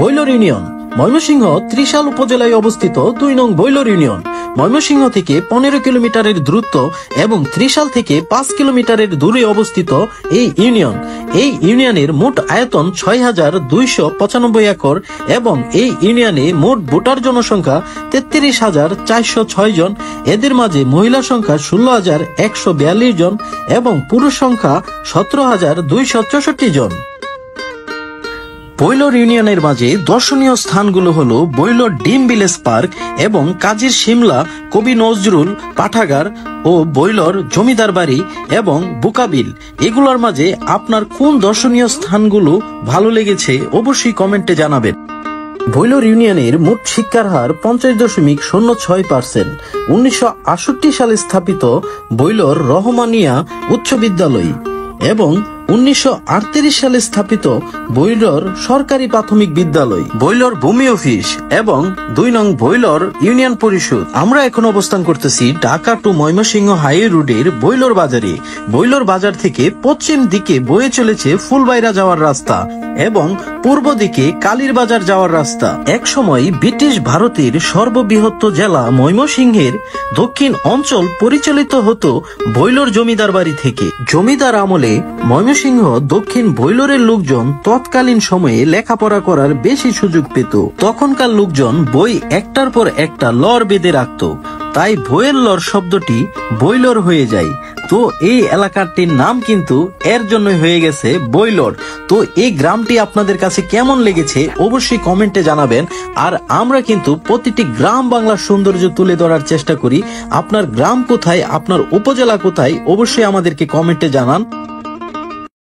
বৈলর union Mymensingh Trishal উপজেলায় অবস্থিত ২ নং বৈলর ইউনিয়ন ময়মনসিংহ থেকে ১৫ কিলোমিটারের দূরত্ব এবং ত্রিশাল থেকে ৫ কিলোমিটারের দূরে অবস্থিত এই ইউনিয়নের মোট আয়তন ৬,২৯৫ একর এবং এই ইউনিয়নে মোট ভোটার জনসংখ্যা ৩৩,৪০৬ জন। এদের মাঝে মহিলা সংখ্যা ১৬,১৪২ জন এবং পুরুষ সংখ্যা ১৭,২৬৪ জন। বৈলর ইউনিয়নের মাঝে দর্শনীয় স্থানগুলো হলো বৈলর ডিম ভিলেজ পার্ক এবং কাজীর শিমলা, কবি নজরুল পাঠাগার ও বৈলর জমিদার বাড়ি এবং বুকাবিল। এগুলোর মাঝে আপনার কোন দর্শনীয় স্থানগুলো ভালো লেগেছে অবশ্যই কমেন্টে জানাবেন। বৈলর ইউনিয়নের মোট শিক্ষার হার ৫০.০৬%। ১৯৬৮ সালে স্থাপিত বৈলর রহমানিয়া উচ্চ বিদ্যালয় এবং ১৯৩৮ সালে স্থাপিত বৈলর সরকারি প্রাথমিক বিদ্যালয়, বৈলর ভূমি অফিস এবং ২ নং বৈলর ইউনিয়ন পরিষদ। আমরা এখন অবস্থান করতেছি ঢাকা টু ময়মনসিংহ হাইওয়ে রোডের বৈলর বাজারে। বৈলর বাজার থেকে পশ্চিম দিকে বয়ে চলেছে ফুলবাইরা যাওয়ার রাস্তা এবং পূর্ব দিকে কালীর বাজার যাওয়ার রাস্তা। একসময় ব্রিটিশ ভারতের সর্ববৃহৎ জেলা ময়মনসিংহের দক্ষিণ অঞ্চল পরিচালিত হতো বৈলর জমিদার বাড়ি থেকে। জমিদার আমলে ময়মনসিংহ দক্ষিণ বৈলরের লোকজন তৎকালীন সময়ে লেখাপড়া করার বেশি সুযোগ পেত। তখনকার লোকজন বই একটার পর একটা লর বেঁধে রাখত, তাই বইয়ের লর শব্দটি বৈলর হয়ে যায়। তো এই এলাকাটির নাম কিন্তু এর জন্য হয়ে গেছে বৈলর। তো এই গ্রামটি আপনাদের কাছে কেমন লেগেছে অবশ্যই কমেন্টে জানাবেন। আর আমরা কিন্তু প্রতিটি গ্রাম বাংলার সৌন্দর্য তুলে ধরার চেষ্টা করি। আপনার গ্রাম কোথায়, আপনার উপজেলা কোথায় অবশ্যই আমাদেরকে কমেন্টে জানান।